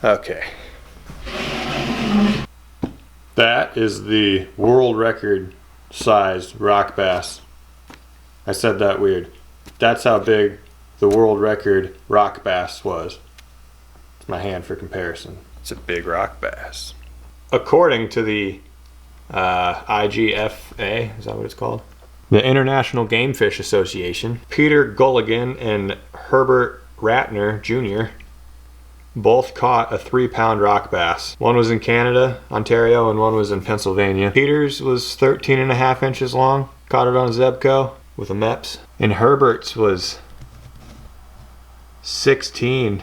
Okay. That is the world record sized rock bass. I said that weird. That's how big the world record rock bass was. It's my hand for comparison. It's a big rock bass. According to the IGFA, is that what it's called? The International Game Fish Association, Peter Gulligan and Herbert Ratner Jr. both caught a 3-pound rock bass. One was in Canada, Ontario, and one was in Pennsylvania. Peter's was 13.5 inches long. Caught it on Zebco with a MEPS. And Herbert's was 16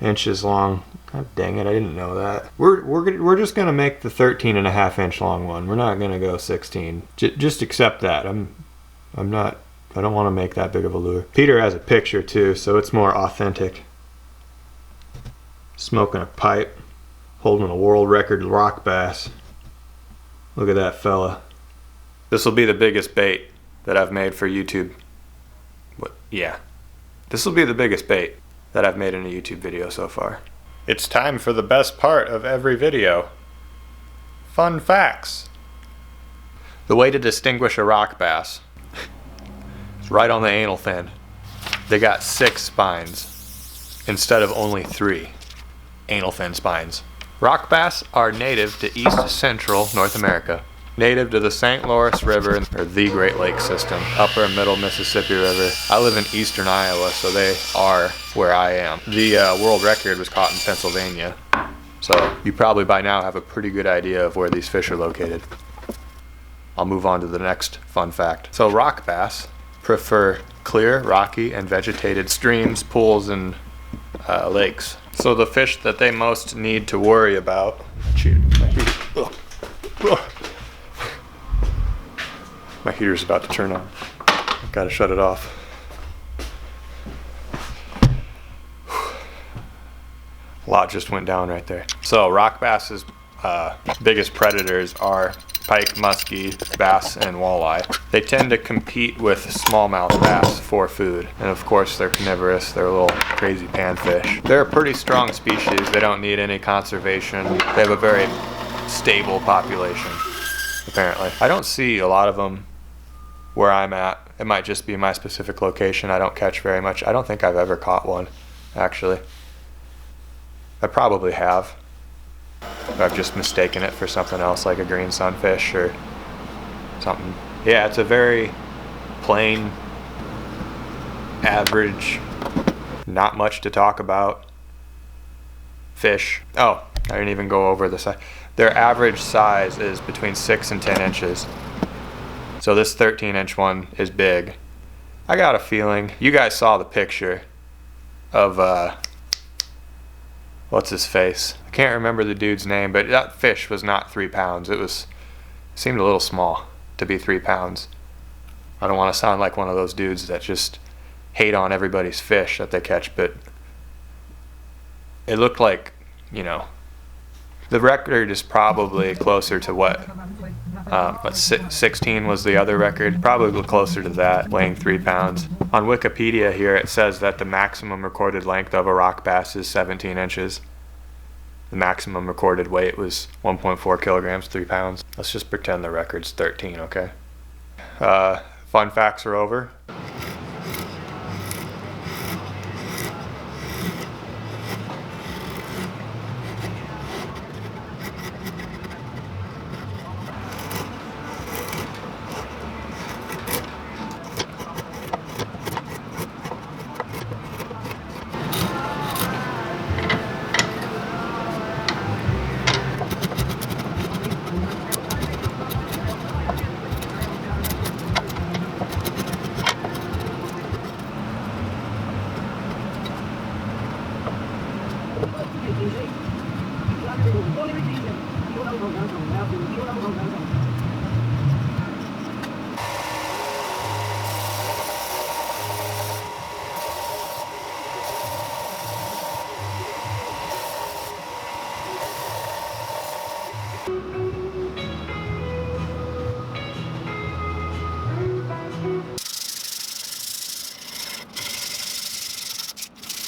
inches long. God dang it, I didn't know that. We're just gonna make the 13.5 inch long one. We're not gonna go 16. Just accept that. I don't want to make that big of a lure. Peter has a picture too, so it's more authentic. Smoking a pipe, holding a world record rock bass. Look at that fella. This will be the biggest bait that I've made for YouTube. Yeah. This will be the biggest bait that I've made in a YouTube video so far. It's time for the best part of every video. Fun facts. The way to distinguish a rock bass is right on the anal fin. They got 6 spines instead of only 3 anal fin spines. Rock bass are native to East Central North America. Native to the St. Lawrence River, or the Great Lakes system, upper and middle Mississippi River. I live in eastern Iowa, so they are where I am. The world record was caught in Pennsylvania, so you probably by now have a pretty good idea of where these fish are located. I'll move on to the next fun fact. So rock bass prefer clear, rocky, and vegetated streams, pools, and lakes. So the fish that they most need to worry about... My heater's about to turn on. I've got to shut it off. A lot just went down right there. So rock bass's biggest predators are pike, muskie, bass, and walleye. They tend to compete with smallmouth bass for food. And of course they're carnivorous. They're a little crazy panfish. They're a pretty strong species. They don't need any conservation. They have a very stable population, apparently. I don't see a lot of them where I'm at. It might just be my specific location. I don't catch very much. I don't think I've ever caught one, actually. I probably have. But I've just mistaken it for something else, like a green sunfish or something. Yeah, it's a very plain, average, not much to talk about fish. Oh, I didn't even go over the size. Their average size is between 6 and 10 inches. So this 13-inch one is big. I got a feeling, you guys saw the picture of, what's his face? I can't remember the dude's name, but that fish was not 3 pounds. It seemed a little small to be 3 pounds. I don't want to sound like one of those dudes that just hate on everybody's fish that they catch, but it looked like, you know, the record is probably closer to what 16 was the other record, probably closer to that, weighing 3 pounds. On Wikipedia here it says that the maximum recorded length of a rock bass is 17 inches. The maximum recorded weight was 1.4 kilograms, 3 pounds. Let's just pretend the record's 13, okay? Fun facts are over.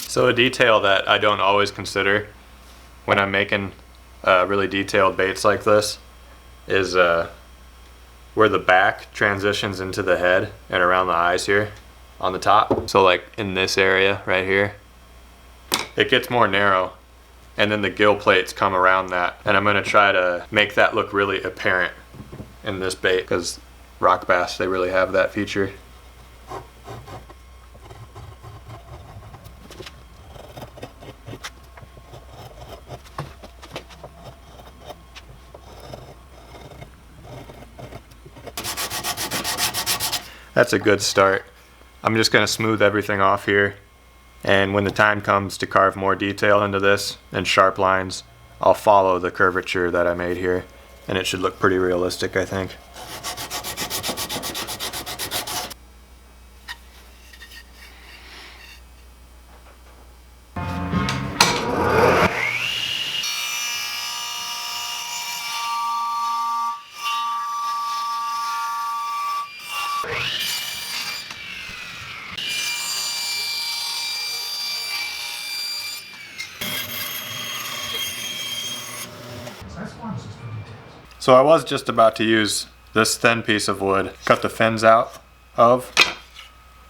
So a detail that I don't always consider when I'm making really detailed baits like this is where the back transitions into the head and around the eyes here on the top. So like in this area right here, it gets more narrow, and then the gill plates come around that, and I'm going to try to make that look really apparent in this bait, because rock bass, they really have that feature. That's a good start. I'm just going to smooth everything off here, and when the time comes to carve more detail into this and sharp lines, I'll follow the curvature that I made here, and it should look pretty realistic, I think. So I was just about to use this thin piece of wood, cut the fins out of,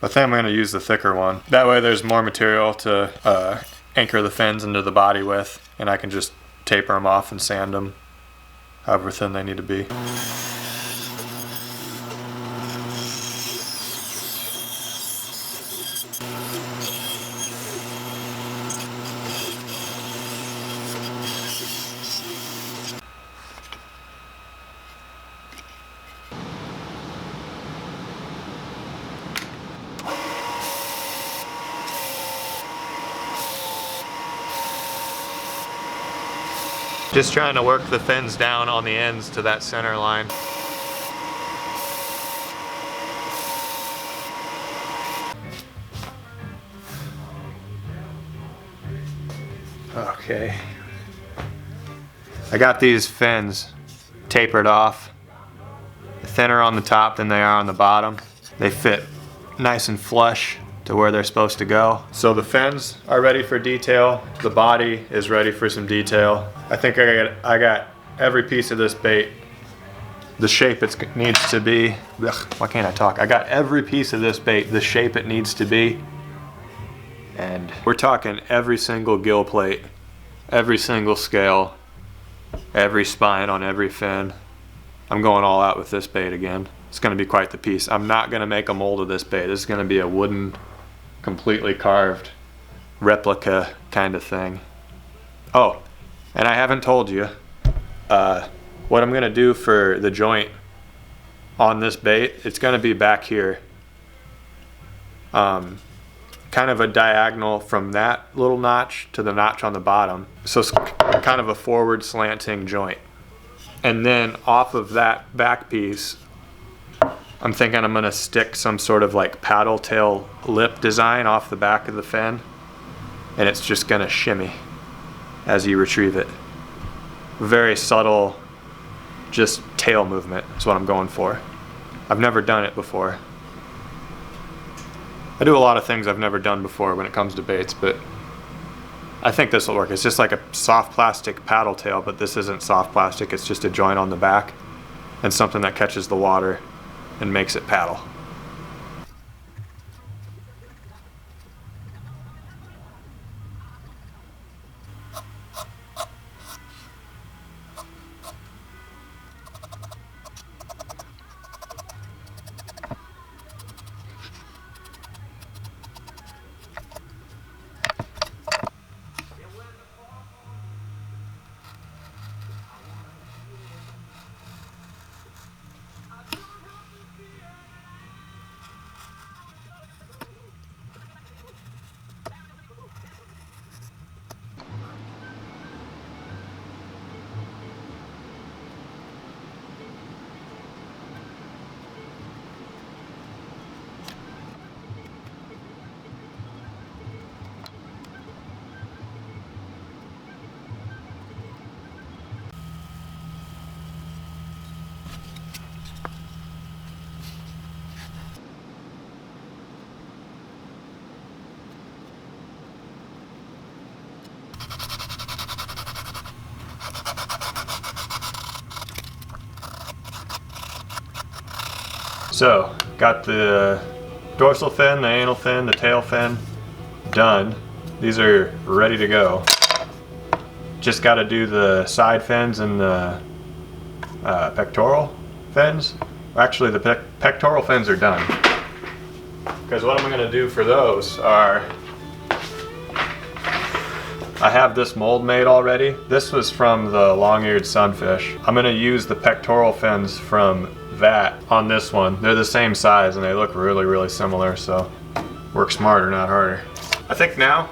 but I think I'm going to use the thicker one. That way there's more material to anchor the fins into the body with, and I can just taper them off and sand them however thin they need to be. Just trying to work the fins down on the ends to that center line. Okay. I got these fins tapered off, thinner on the top than they are on the bottom. They fit nice and flush to where they're supposed to go. So the fins are ready for detail. The body is ready for some detail. I think I got every piece of this bait the shape it needs to be. Ugh, why can't I talk? I got every piece of this bait the shape it needs to be. And we're talking every single gill plate, every single scale, every spine on every fin. I'm going all out with this bait again. It's going to be quite the piece. I'm not going to make a mold of this bait. This is going to be a wooden, completely carved replica kind of thing. Oh, and I haven't told you what I'm going to do for the joint on this bait. It's going to be back here, kind of a diagonal from that little notch to the notch on the bottom, so it's kind of a forward slanting joint. And then off of that back piece, I'm thinking I'm going to stick some sort of like paddle tail lip design off the back of the fin, and it's just going to shimmy as you retrieve it. Very subtle, just tail movement is what I'm going for. I've never done it before. I do a lot of things I've never done before when it comes to baits, but I think this will work. It's just like a soft plastic paddle tail, but this isn't soft plastic. It's just a joint on the back and something that catches the water and makes it paddle. So, got the dorsal fin, the anal fin, the tail fin done. These are ready to go. Just got to do the side fins and the pectoral fins. Actually, the pectoral fins are done. Because what I'm going to do for those are, I have this mold made already. This was from the long-eared sunfish. I'm going to use the pectoral fins from that on this one. They're the same size and they look really, really similar, so work smarter, not harder. I think now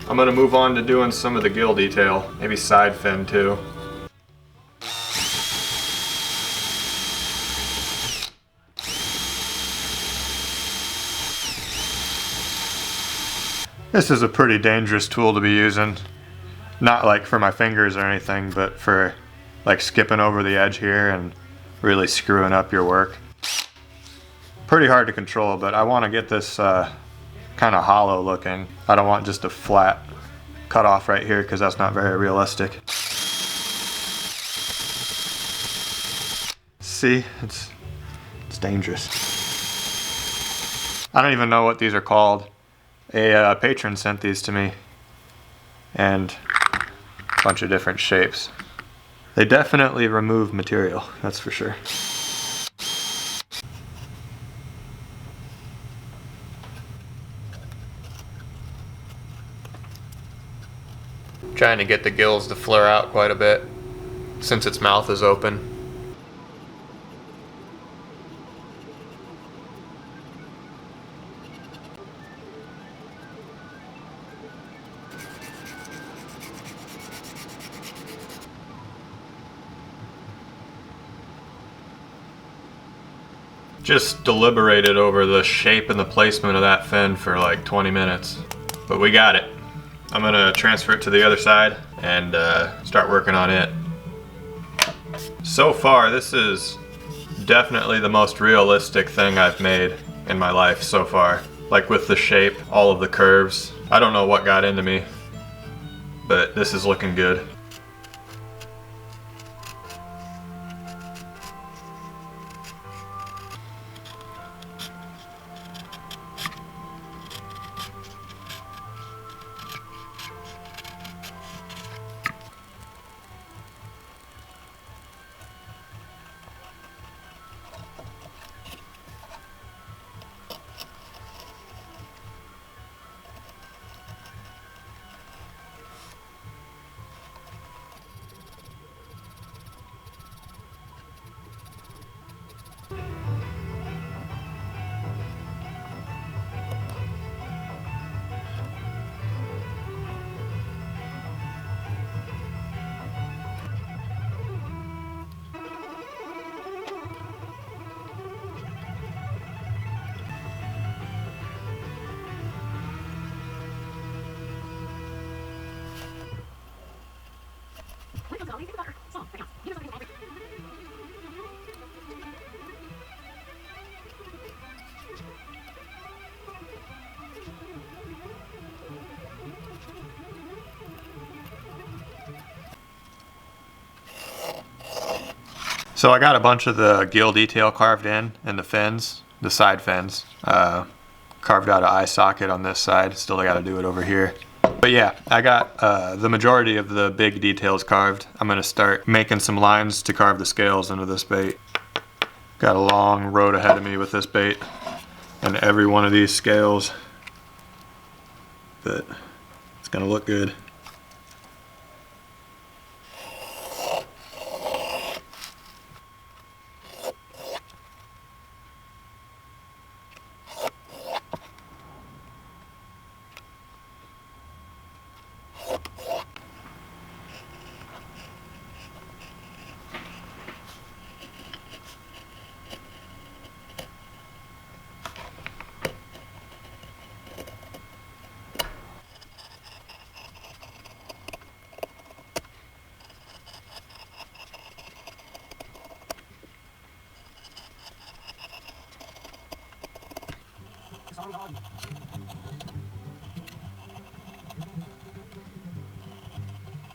I'm going to move on to doing some of the gill detail, maybe side fin too. This is a pretty dangerous tool to be using. Not like for my fingers or anything, but for like skipping over the edge here and really screwing up your work. Pretty hard to control, but I want to get this kind of hollow looking. I don't want just a flat cut off right here because that's not very realistic. See, it's dangerous. I don't even know what these are called. A patron sent these to me, and a bunch of different shapes. They definitely remove material, that's for sure. Trying to get the gills to flare out quite a bit since its mouth is open. Just deliberated over the shape and the placement of that fin for like 20 minutes, but we got it. I'm gonna transfer it to the other side and start working on it. So far, this is definitely the most realistic thing I've made in my life so far. Like with the shape, all of the curves. I don't know what got into me, but this is looking good. So I got a bunch of the gill detail carved in the fins, the side fins. Carved out an eye socket on this side. Still got to do it over here. But yeah, I got the majority of the big details carved. I'm going to start making some lines to carve the scales into this bait. Got a long road ahead of me with this bait. And every one of these scales, but it's going to look good.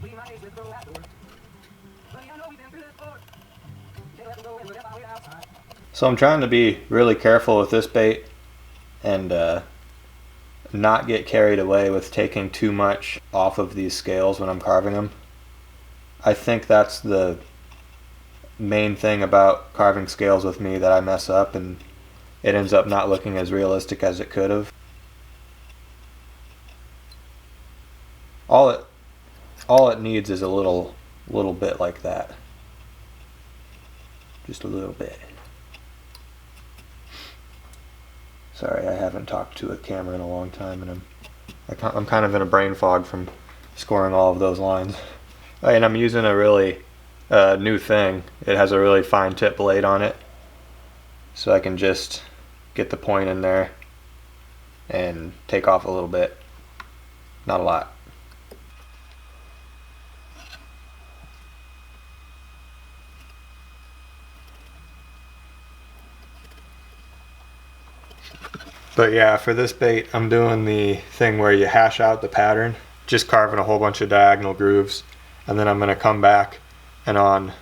We might as well go outdoors. But you know we've been through this before. Can't let them go in whatever we're outside. So I'm trying to be really careful with this bait and not get carried away with taking too much off of these scales when I'm carving them. I think that's the main thing about carving scales with me that I mess up, and it ends up not looking as realistic as it could have. All it needs is a little bit like that. Just a little bit. Sorry, I haven't talked to a camera in a long time, and I'm kind of in a brain fog from scoring all of those lines. And I'm using a really new thing. It has a really fine tip blade on it, so I can just get the point in there and take off a little bit. Not a lot. But yeah, for this bait, I'm doing the thing where you hash out the pattern, just carving a whole bunch of diagonal grooves, and then I'm going to come back and on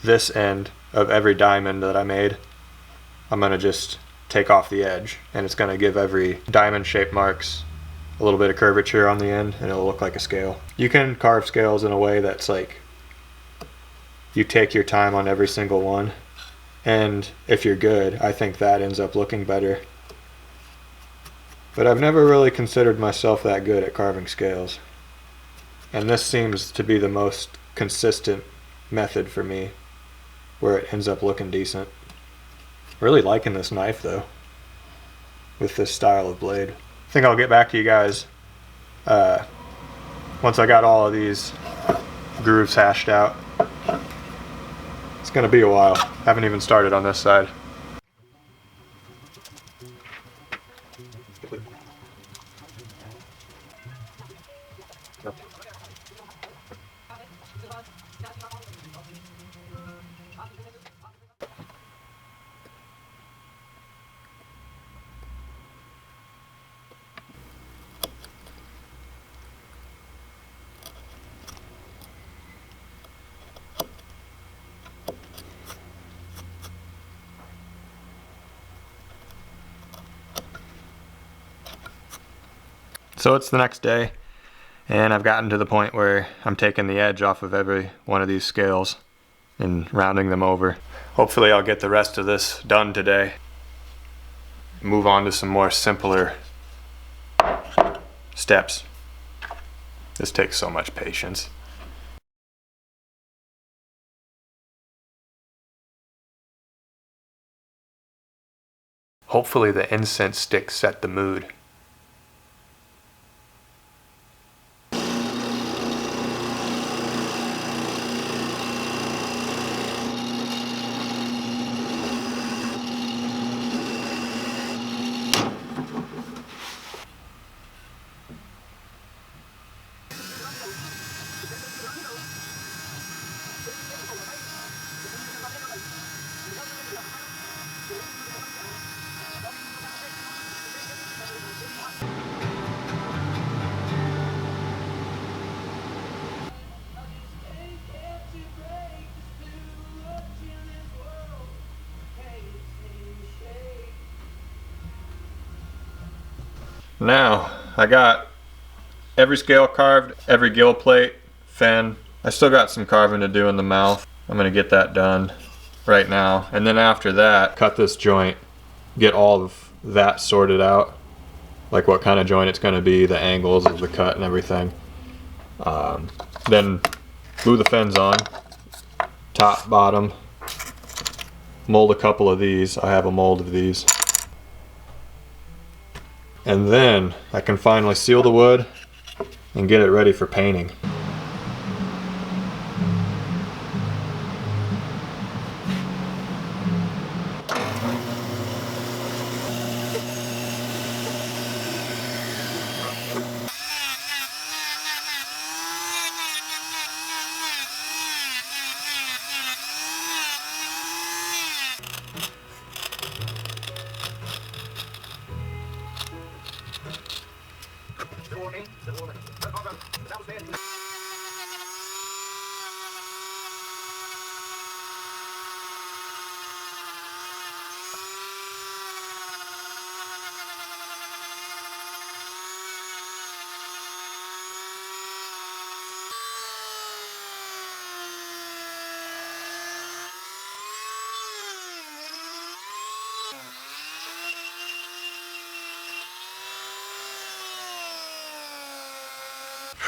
this end of every diamond that I made, I'm going to just take off the edge, and it's going to give every diamond shaped marks a little bit of curvature on the end, and it'll look like a scale. You can carve scales in a way that's like you take your time on every single one, and if you're good, I think that ends up looking better. But I've never really considered myself that good at carving scales, and this seems to be the most consistent method for me, where it ends up looking decent. Really liking this knife though, with this style of blade. I think I'll get back to you guys once I got all of these grooves hashed out. It's gonna be a while. Haven't even started on this side. So it's the next day, and I've gotten to the point where I'm taking the edge off of every one of these scales and rounding them over. Hopefully I'll get the rest of this done today. Move on to some more simpler steps. This takes so much patience. Hopefully the incense sticks set the mood. Now, I got every scale carved, every gill plate, fin. I still got some carving to do in the mouth. I'm gonna get that done right now. And then after that, cut this joint, get all of that sorted out, like what kind of joint it's gonna be, the angles of the cut and everything. Then glue the fins on, top, bottom, mold a couple of these. I have a mold of these. And then I can finally seal the wood and get it ready for painting. That was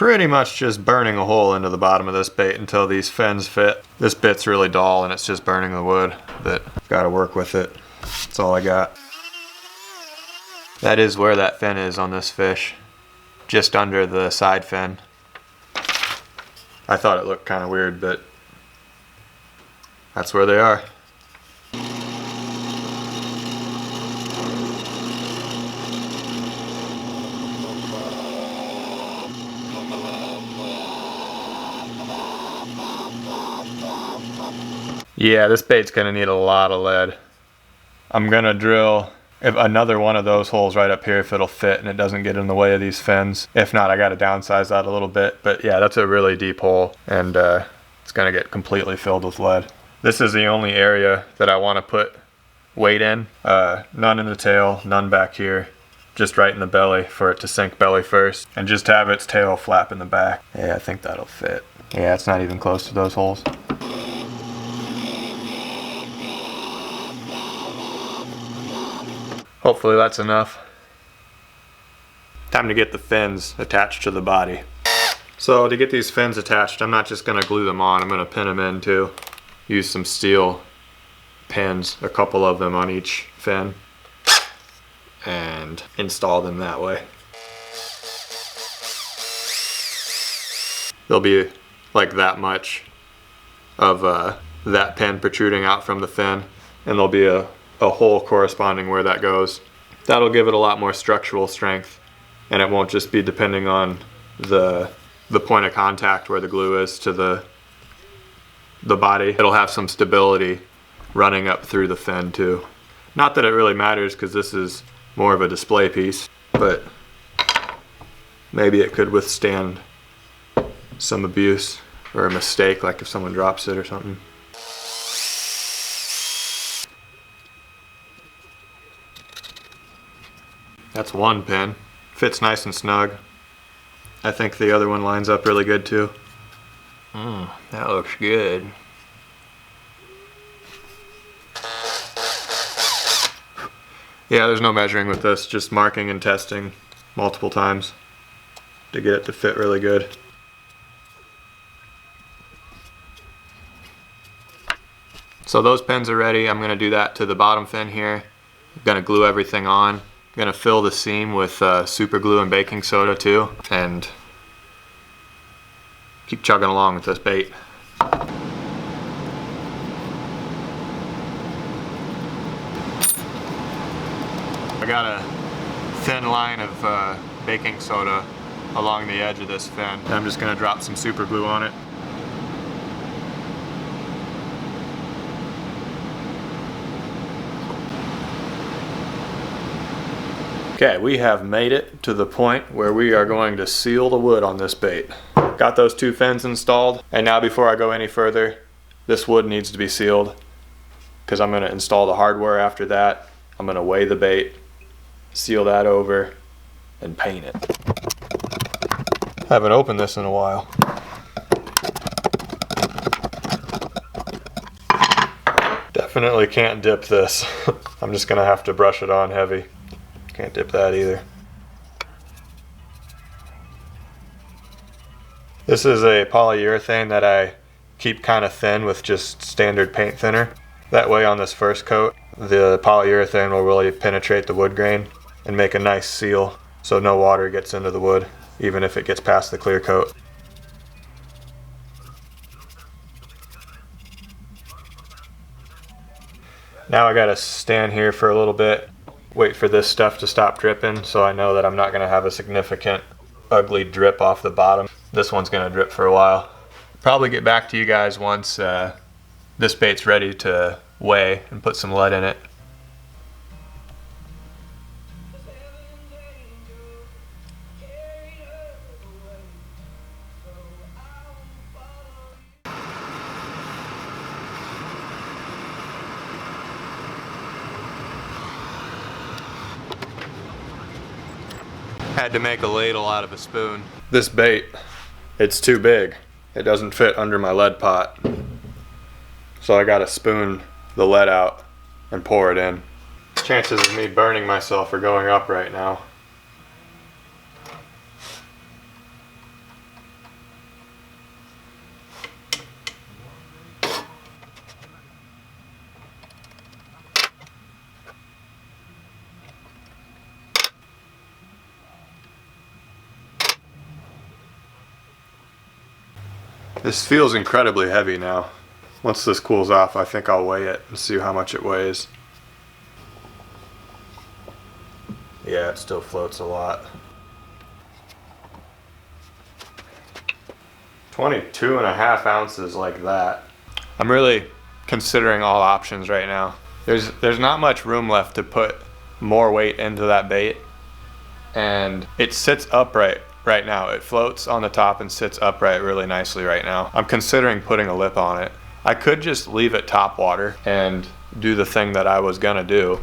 pretty much just burning a hole into the bottom of this bait until these fins fit. This bit's really dull and it's just burning the wood, but gotta work with it. That's all I got. That is where that fin is on this fish. Just under the side fin. I thought it looked kind of weird, but that's where they are. Yeah, this bait's gonna need a lot of lead. I'm gonna drill another one of those holes right up here if it'll fit and it doesn't get in the way of these fins. If not, I gotta downsize that a little bit. But yeah, that's a really deep hole and it's gonna get completely filled with lead. This is the only area that I wanna put weight in. None in the tail, none back here. Just right in the belly for it to sink belly first. And just have its tail flap in the back. Yeah, I think that'll fit. Yeah, it's not even close to those holes. Hopefully that's enough. Time to get the fins attached to the body. So to get these fins attached, I'm not just gonna glue them on, I'm gonna pin them in too. Use some steel pins, a couple of them on each fin, and install them that way. There'll be like that much of that pin protruding out from the fin, and there'll be a hole corresponding where that goes. That'll give it a lot more structural strength, and it won't just be depending on the point of contact where the glue is to the body. It'll have some stability running up through the fin too. Not that it really matters because this is more of a display piece, but maybe it could withstand some abuse or a mistake, like if someone drops it or something. That's one pin. Fits nice and snug. I think the other one lines up really good too. That looks good. Yeah, there's no measuring with this, just marking and testing multiple times to get it to fit really good. So those pins are ready. I'm gonna do that to the bottom fin here. I'm gonna glue everything on. I'm gonna fill the seam with super glue and baking soda too, and keep chugging along with this bait. I got a thin line of baking soda along the edge of this fin. I'm just gonna drop some super glue on it. Okay, we have made it to the point where we are going to seal the wood on this bait. Got those two fins installed, and now before I go any further, this wood needs to be sealed because I'm going to install the hardware after that. I'm going to weigh the bait, seal that over, and paint it. I haven't opened this in a while. Definitely can't dip this. I'm just going to have to brush it on heavy. Can't dip that either. This is a polyurethane that I keep kind of thin with just standard paint thinner. That way on this first coat, the polyurethane will really penetrate the wood grain and make a nice seal so no water gets into the wood, even if it gets past the clear coat. Now I gotta stand here for a little bit, wait for this stuff to stop dripping so I know that I'm not going to have a significant ugly drip off the bottom. This one's going to drip for a while. Probably get back to you guys once this bait's ready to weigh and put some lead in it. Had to make a ladle out of a spoon. This bait, it's too big. It doesn't fit under my lead pot. So I gotta spoon the lead out and pour it in. Chances of me burning myself are going up right now. This feels incredibly heavy now. Once this cools off, I think I'll weigh it and see how much it weighs. Yeah, it still floats a lot. 22.5 ounces like that. I'm really considering all options right now. There's not much room left to put more weight into that bait, and it sits upright right now. It floats on the top and sits upright really nicely right now. I'm considering putting a lip on it. I could just leave it top water and do the thing that I was gonna do.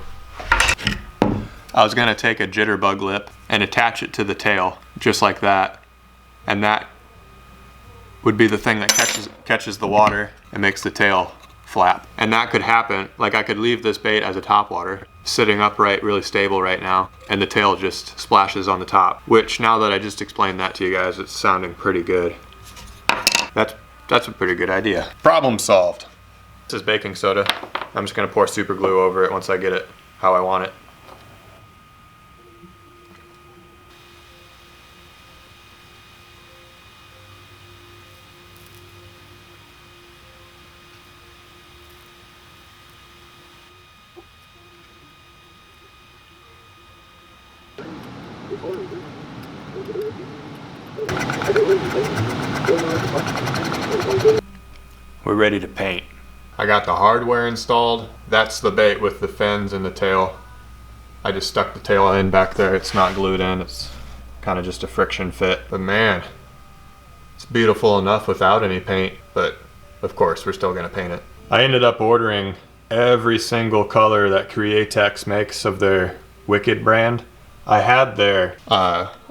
I was gonna take a jitterbug lip and attach it to the tail just like that, and that would be the thing that catches the water and makes the tail flap. And that could happen, like I could leave this bait as a topwater, sitting upright, really stable right now, and the tail just splashes on the top, which now that I just explained that to you guys, it's sounding pretty good. That's a pretty good idea. Problem solved. This is baking soda. I'm just gonna pour super glue over it once I get it how I want it. We're ready to paint. I got the hardware installed. That's the bait with the fins and the tail. I just stuck the tail in back there. It's not glued in. It's kind of just a friction fit. But man, it's beautiful enough without any paint, but of course we're still gonna paint it. I ended up ordering every single color that Createx makes of their Wicked brand. I had their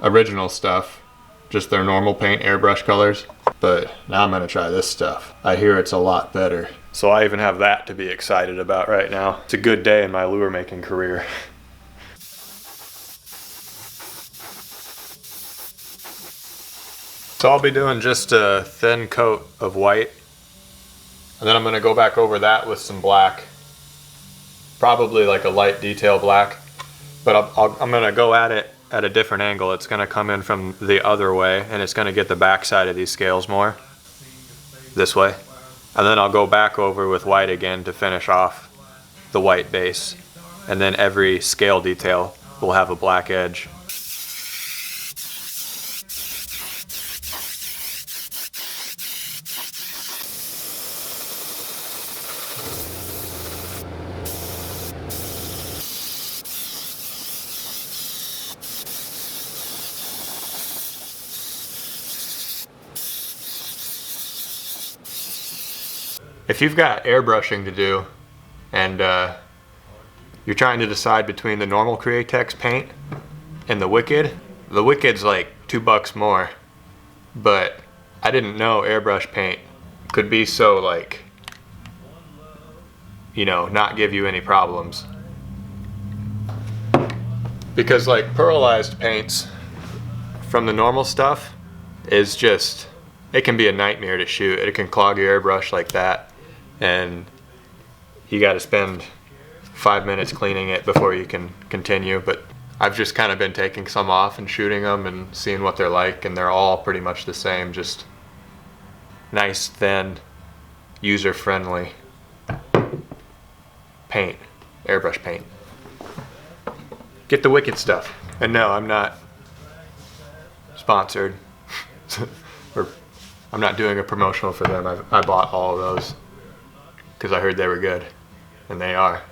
original stuff, just their normal paint airbrush colors, but now I'm gonna try this stuff. I hear it's a lot better. So I even have that to be excited about right now. It's a good day in my lure making career. So I'll be doing just a thin coat of white, and then I'm gonna go back over that with some black, probably like a light detail black. But I'm gonna go at it at a different angle. It's gonna come in from the other way, and it's gonna get the back side of these scales more, this way. And then I'll go back over with white again to finish off the white base. And then every scale detail will have a black edge. If you've got airbrushing to do and you're trying to decide between the normal Createx paint and the Wicked's like $2 more, but I didn't know airbrush paint could be so like, you know, not give you any problems. Because like pearlized paints from the normal stuff is just, it can be a nightmare to shoot. It can clog your airbrush like that, and you got to spend 5 minutes cleaning it before you can continue. But I've just kind of been taking some off and shooting them and seeing what they're like, and they're all pretty much the same, just nice, thin, user-friendly paint, airbrush paint. Get the Wicked stuff. And no, I'm not sponsored. Or I'm not doing a promotional for them. I bought all of those because I heard they were good, and they are.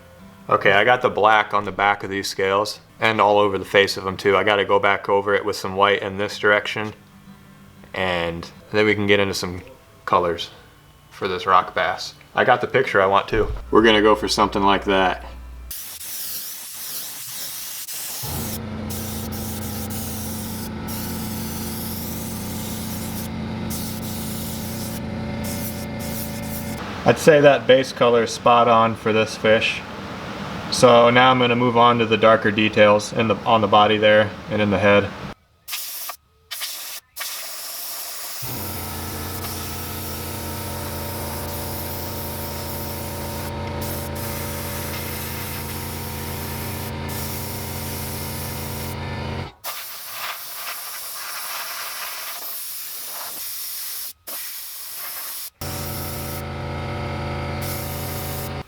Okay, I got the black on the back of these scales and all over the face of them too. I got to go back over it with some white in this direction, and then we can get into some colors for this rock bass. I got the picture I want too. We're gonna go for something like that. I'd say that base color is spot on for this fish. So now I'm going to move on to the darker details on the body there and in the head.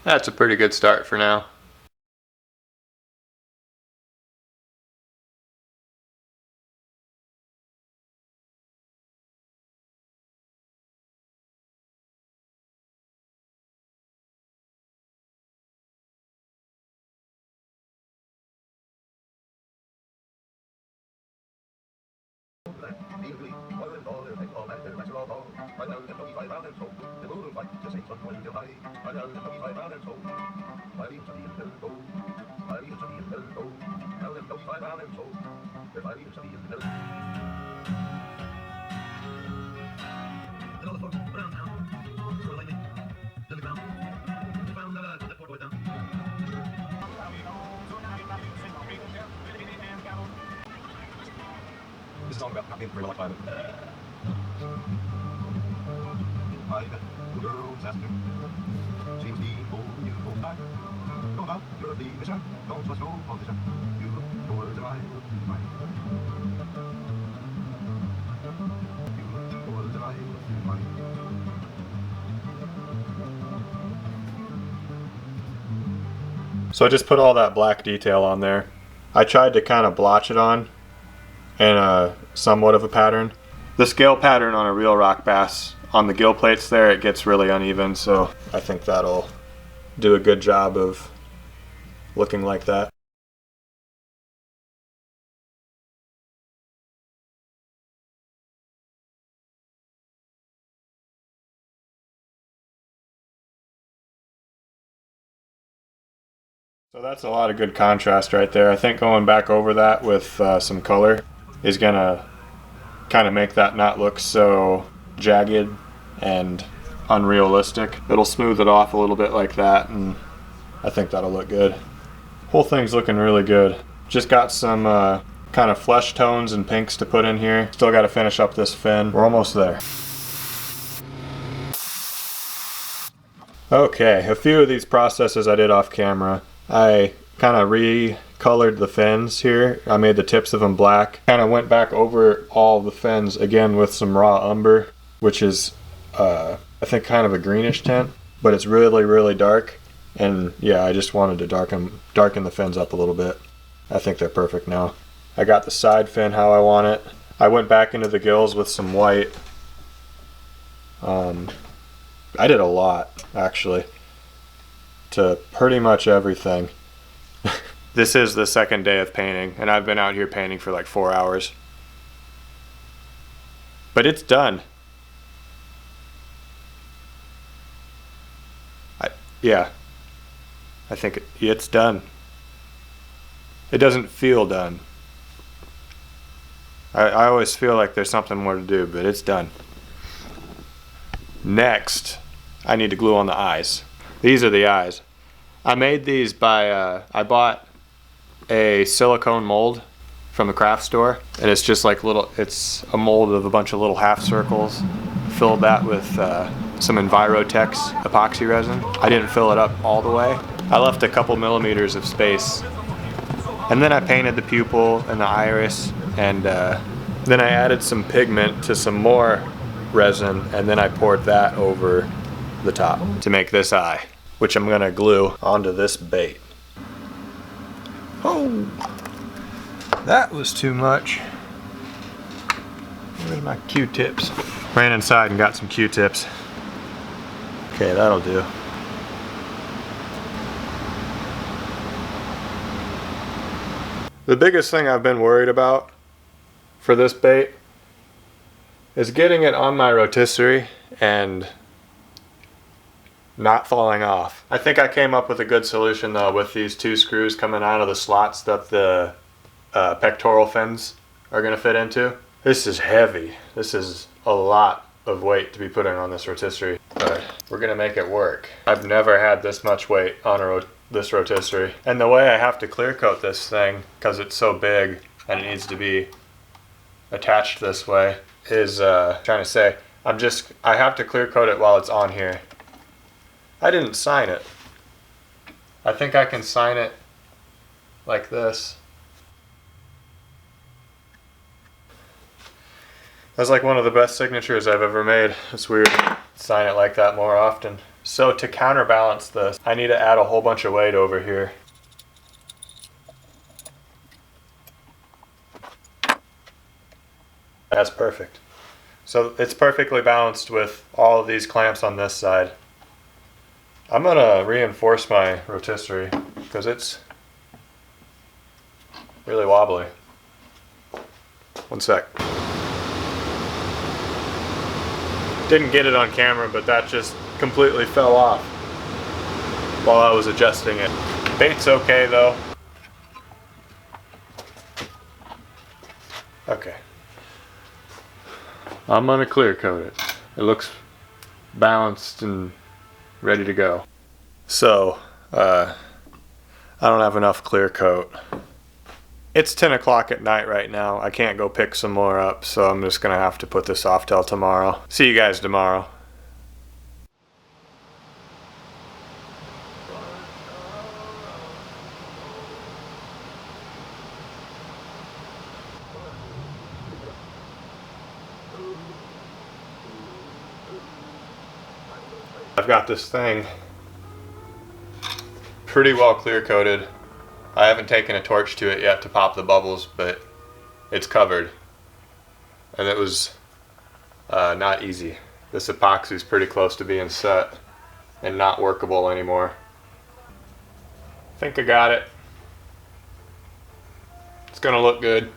That's a pretty good start for now. This is all about not being very like the girls ask you. Seems the old beautiful time. Go about your mission. Don't just go on mission. You look towards the light. You look towards the light. So I just put all that black detail on there. I tried to kind of blotch it on in somewhat of a pattern. The scale pattern on a real rock bass, on the gill plates there, it gets really uneven, so I think that'll do a good job of looking like that. So that's a lot of good contrast right there. I think going back over that with some color is gonna kind of make that not look so jagged and unrealistic. It'll smooth it off a little bit like that, and I think that'll look good. Whole thing's looking really good. Just got some kind of flesh tones and pinks to put in here. Still got to finish up this fin. We're almost there. Okay, a few of these processes I did off camera. I kind of recolored the fins here. I made the tips of them black. Kind of went back over all the fins again with some raw umber, which is I think kind of a greenish tint, but it's really, really dark. And yeah, I just wanted to darken the fins up a little bit. I think they're perfect now. I got the side fin how I want it. I went back into the gills with some white. I did a lot, actually, to pretty much everything. This is the second day of painting, and I've been out here painting for like 4 hours. But it's done. Yeah, I think it's done. It doesn't feel done. I always feel like there's something more to do, but it's done. Next, I need to glue on the eyes. These are the eyes. I made these by, I bought a silicone mold from the craft store, and it's just like it's a mold of a bunch of little half circles. Filled that with some Envirotex epoxy resin. I didn't fill it up all the way. I left a couple millimeters of space. And then I painted the pupil and the iris, and then I added some pigment to some more resin, and then I poured that over the top to make this eye, which I'm gonna glue onto this bait. Oh, that was too much. Where's my Q-tips? Ran inside and got some Q-tips. Okay, that'll do. The biggest thing I've been worried about for this bait is getting it on my rotisserie and not falling off. I think I came up with a good solution though with these 2 screws coming out of the slots that the pectoral fins are going to fit into. This is heavy. This is a lot of weight to be putting on this rotisserie, but we're going to make it work. I've never had this much weight on this rotisserie. And the way I have to clear coat this thing, because it's so big and it needs to be attached this way, is trying to say, I have to clear coat it while it's on here. I didn't sign it. I think I can sign it like this. That's like one of the best signatures I've ever made. It's weird. Sign it like that more often. So to counterbalance this, I need to add a whole bunch of weight over here. That's perfect. So it's perfectly balanced with all of these clamps on this side. I'm gonna reinforce my rotisserie because it's really wobbly. One sec. Didn't get it on camera, but that just completely fell off while I was adjusting it. Bait's okay though. Okay. I'm gonna clear coat it. It looks balanced and ready to go. So, I don't have enough clear coat. It's 10 o'clock at night right now. I can't go pick some more up, so I'm just gonna have to put this off till tomorrow. See you guys tomorrow. I've got this thing pretty well clear coated. I haven't taken a torch to it yet to pop the bubbles, but it's covered. And it was not easy. This epoxy is pretty close to being set and not workable anymore. I think I got it. It's gonna look good.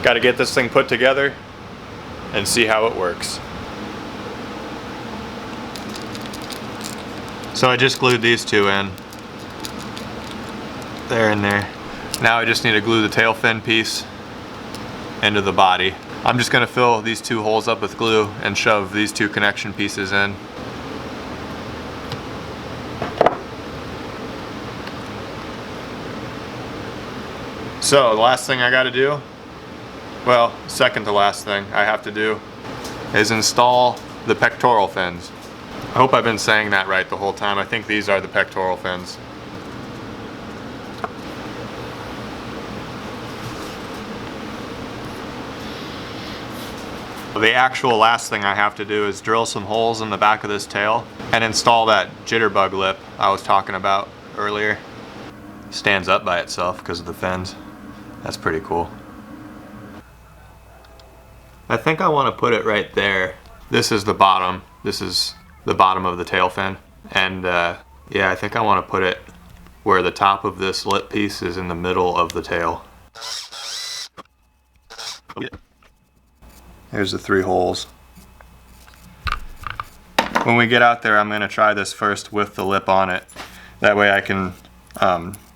Got to get this thing put together and see how it works. So I just glued these two in. They're in there. Now I just need to glue the tail fin piece into the body. I'm just going to fill these two holes up with glue and shove these two connection pieces in. So the last thing I got to do, well, second to last thing I have to do is install the pectoral fins. I hope I've been saying that right the whole time. I think these are the pectoral fins. The actual last thing I have to do is drill some holes in the back of this tail and install that jitterbug lip I was talking about earlier. Stands up by itself because of the fins. That's pretty cool. I think I want to put it right there. This is the bottom. This is the bottom of the tail fin. And yeah, I think I want to put it where the top of this lip piece is in the middle of the tail. There's the 3 holes. When we get out there, I'm going to try this first with the lip on it. That way I can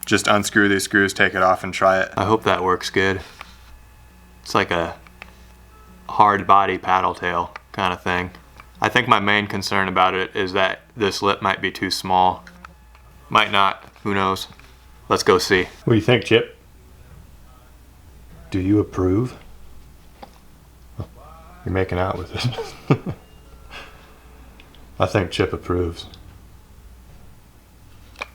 just unscrew these screws, take it off, and try it. I hope that works good. It's like a hard body paddle tail kind of thing. I think my main concern about it is that this lip might be too small. Might not, who knows. Let's go see. What do you think, Chip? Do you approve? You're making out with it. I think Chip approves. A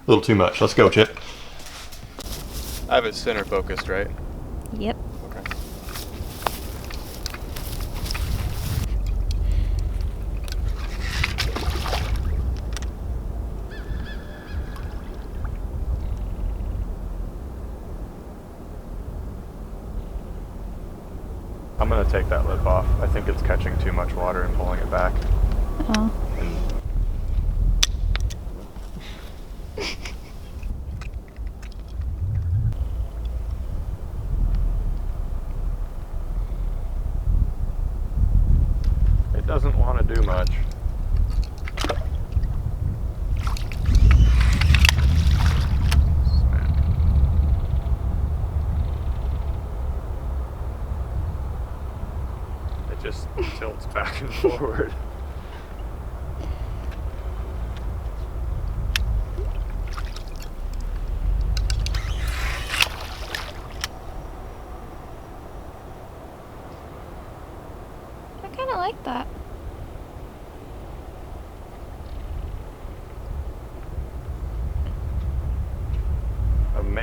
little too much. Let's go, Chip. I have it center focused, right? Yep. Okay. I'm gonna take that lip off. I think it's catching too much water and pulling it back. Oh. It doesn't want to do much. It just tilts back and forward.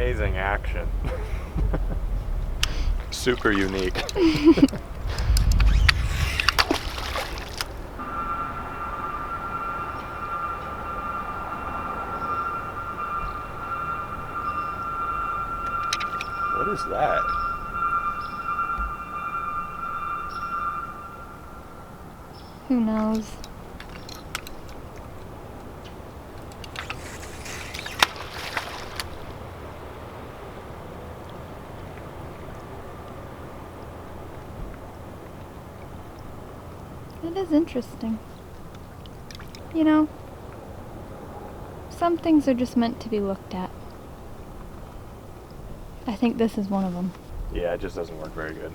amazing action. Super unique. What is that? Who knows? It is interesting. You know, some things are just meant to be looked at. I think this is one of them. Yeah, it just doesn't work very good.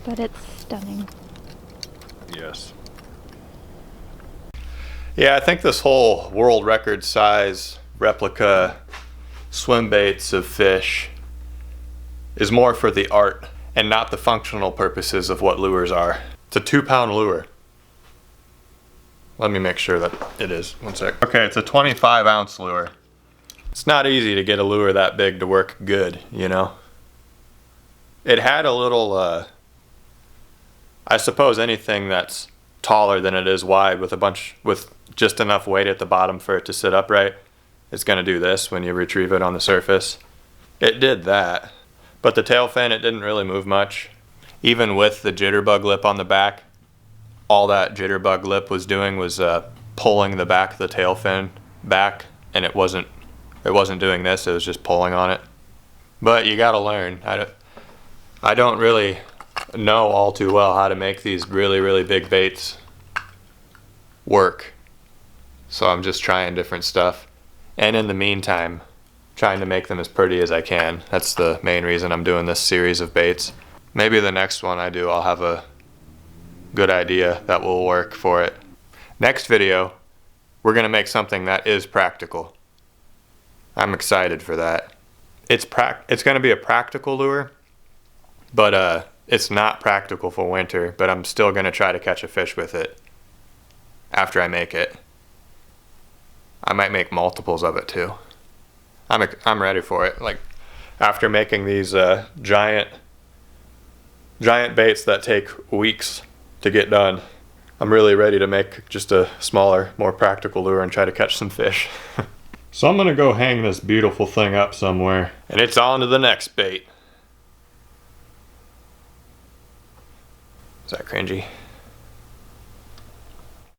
But it's stunning. Yes. Yeah, I think this whole world record size replica swim baits of fish is more for the art and not the functional purposes of what lures are. It's a 2-pound lure. Let me make sure that it is. One sec. Okay, it's a 25-ounce lure. It's not easy to get a lure that big to work good, you know? It had a little, I suppose anything that's taller than it is wide with just enough weight at the bottom for it to sit upright is going to do this when you retrieve it on the surface. It did that, but the tail fin, it didn't really move much. Even with the jitterbug lip on the back, all that jitterbug lip was doing was pulling the back of the tail fin back, and it wasn't doing this, it was just pulling on it. But you gotta learn. I don't really know all too well how to make these really, really big baits work. So I'm just trying different stuff. And in the meantime, trying to make them as pretty as I can. That's the main reason I'm doing this series of baits. Maybe the next one I do, I'll have a good idea that will work for it. Next video, we're gonna make something that is practical. I'm excited for that. It's gonna be a practical lure, but it's not practical for winter, but I'm still gonna try to catch a fish with it after I make it. I might make multiples of it too. I'm ready for it. Like, after making these giant baits that take weeks to get done, I'm really ready to make just a smaller, more practical lure and try to catch some fish. So I'm gonna go hang this beautiful thing up somewhere, and it's on to the next bait. Is that cringy?